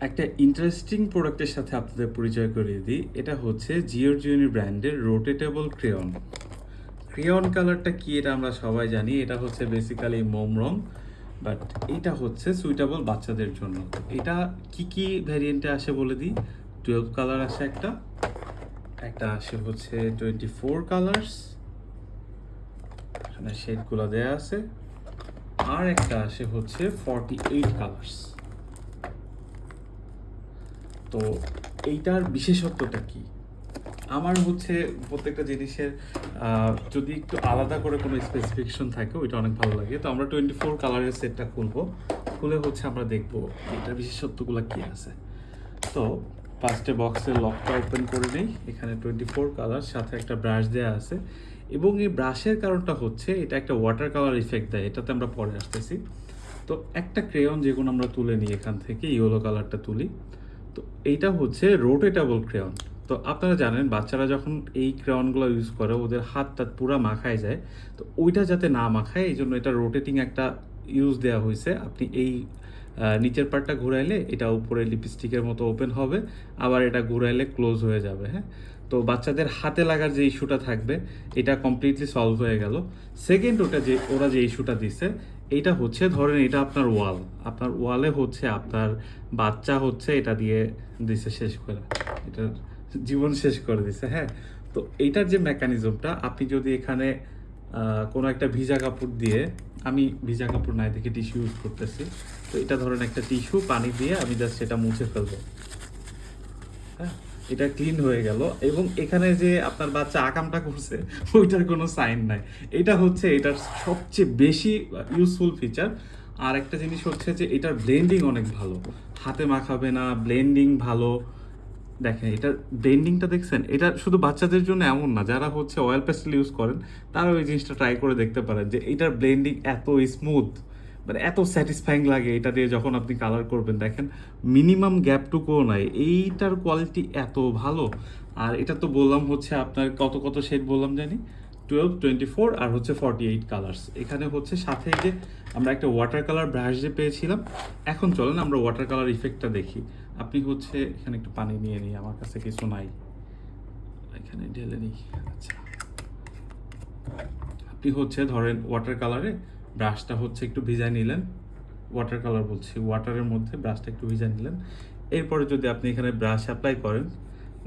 একটা ইন্টারেস্টিং প্রোডাক্টের সাথে আপনাদের পরিচয় করিয়ে দিই। এটা হচ্ছে জিওরজিওনি ব্র্যান্ডের রোটেটেবল ক্রেয়ন। ক্রেয়ন কালারটা কি এটা আমরা সবাই জানি, এটা হচ্ছে বেসিক্যালি মোম রং, বাট এটা হচ্ছে সুইটেবল বাচ্চাদের জন্য। এটা কি কি ভ্যারিয়েন্টে আসে বলে দিই। 12 কালার আসে, একটা একটা আসে হচ্ছে 24 কালার্স, এখানে শেডগুলো দেয়া আছে, আর একটা আসে হচ্ছে 48 কালার্স। তো এইটার বিশেষত্বটা কি? আমার হচ্ছে প্রত্যেকটা জিনিসের যদি একটু আলাদা করে কোনো স্পেসিফিকেশন থাকে ওইটা অনেক ভালো লাগে। তো আমরা 24 কালারের সেটটা খুলবো, খুলে হচ্ছে আমরা দেখবো এটার বিশেষত্বগুলো কি আছে। তো ফার্স্টে বক্সের লকটা ওপেন করে নেই। এখানে 24 কালার, সাথে একটা ব্রাশ দেওয়া আছে, এবং এই ব্রাশের কারণটা হচ্ছে এটা একটা ওয়াটার কালার ইফেক্ট দেয়, এটাতে আমরা পরে আসতেছি। তো একটা ক্রেয়ন যেগুলো আমরা তুলে নিই, এখান থেকে ইয়েলো কালারটা তুলি। তো এইটা হচ্ছে রোটেটেবল ক্রেয়ন। তো আপনারা জানেন বাচ্চারা যখন এই ক্রেয়নগুলো ইউজ করে ওদের হাতটা পুরো মাখায় যায়। তো ওইটা যাতে না মাখায় এই জন্য এটা রোটেটিং একটা ইউজ দেওয়া হয়েছে। আপনি এই নিচের পার্টটা ঘুরাইলে এটা উপরে লিপস্টিকের মতো ওপেন হবে, আবার এটা ঘুরাইলে ক্লোজ হয়ে যাবে। হ্যাঁ, তো বাচ্চাদের হাতে লাগার যে ইস্যুটা থাকবে এটা কমপ্লিটলি সলভ হয়ে গেল। সেকেন্ড, ওরা যে ইস্যুটা দিছে এইটা হচ্ছে, ধরেন এটা আপনার ওয়ালে হচ্ছে আপনার বাচ্চা হচ্ছে এটা দিয়ে দিছে শেষ করে, এটার জীবন শেষ করে দিছে। হ্যাঁ, তো এইটার যে মেকানিজমটা, আপনি যদি এখানে কোনো একটা ভিজা কাপড় দিয়ে, আমি ভিজা কাপড় নাই দেখে টিস্যু ইউজ করতেছি। তো এটা ধরেন একটা টিস্যু, পানি দিয়ে আমি জাস্ট সেটা মুছে ফেলবো। হ্যাঁ, এটা ক্লিন হয়ে গেল, এবং এখানে যে আপনার বাচ্চা আকামটা করছে ওইটার কোনো সাইন নাই। এটা হচ্ছে এটার সবচেয়ে বেশি ইউজফুল ফিচার। আর একটা জিনিস হচ্ছে যে এটার ব্লেন্ডিং অনেক ভালো, হাতে মাখাবে না, ব্লেন্ডিং ভালো। দেখেন এটার ব্লেন্ডিংটা দেখছেন, এটা শুধু বাচ্চাদের জন্য এমন না, যারা হচ্ছে অয়েল পেস্টেল ইউজ করেন তারাও এই জিনিসটা ট্রাই করে দেখতে পারেন যে এটার ব্লেন্ডিং এত স্মুথ, মানে এত স্যাটিসফাইং লাগে এটা দিয়ে যখন আপনি কালার করবেন। দেখেন মিনিমাম গ্যাপটুকুও নাই, এইটার কোয়ালিটি এত ভালো। আর এটা তো বললাম হচ্ছে আপনার কত কত শেড বললাম জানি, 12, 24 আর হচ্ছে 48 কালার্স। এখানে হচ্ছে সাথে যে আমরা একটা ওয়াটার কালার ব্রাশ যে পেয়েছিলাম। এখন চলেন আমরা ওয়াটার কালার ইফেক্টটা দেখি। আপনি হচ্ছে এখানে একটু পানি নিয়ে নিই, আমার কাছে কিছু নাই, এখানে ঢেলে নিই। আচ্ছা, আপনি হচ্ছে ধরেন ওয়াটার কালারে ব্রাশটা হচ্ছে একটু ভিজায় নিলেন, ওয়াটার কালার বলছি, ওয়াটারের মধ্যে ব্রাশটা একটু ভিজায় নিলেন। এরপরে যদি আপনি এখানে ব্রাশ অ্যাপ্লাই করেন,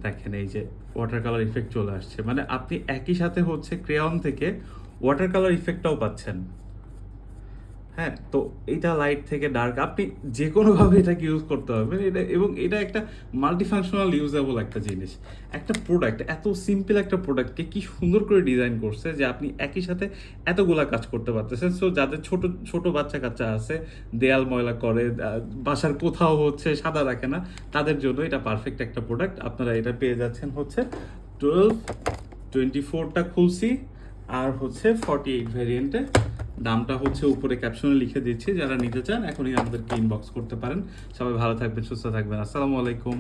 দেখেন এই যে ওয়াটার কালার ইফেক্ট চলে আসছে। মানে আপনি একই সাথে হচ্ছে ক্রেয়ন থেকে ওয়াটার কালার ইফেক্টটাও পাচ্ছেন। হ্যাঁ, তো এইটা লাইট থেকে ডার্ক, আপনি যে কোনোভাবে এটাকে ইউজ করতে পারবেন এটা, এবং এটা একটা মাল্টিফাংশনাল ইউজেবল একটা জিনিস। একটা প্রোডাক্ট, এত সিম্পল একটা প্রোডাক্টকে কি সুন্দর করে ডিজাইন করছে যে আপনি একই সাথে এতগুলা কাজ করতে পারতেছেন। সো যাদের ছোট ছোট বাচ্চা কাচ্চা আছে, দেয়াল ময়লা করে, বাসার কোথাও হচ্ছে সাদা রাখে না, তাদের জন্য এটা পারফেক্ট একটা প্রোডাক্ট। আপনারা এটা পেয়ে যাচ্ছেন হচ্ছে 12, 24টা খুলছি, আর হচ্ছে 48 ভ্যারিয়েন্টে। দামটা হচ্ছে উপরে ক্যাপশনে লিখে দিচ্ছি, যারা নিতে চান এখনই আমাদেরকে ইনবক্স করতে পারেন। সবাই ভালো থাকবেন, সুস্থ থাকবেন। আসসালামু আলাইকুম।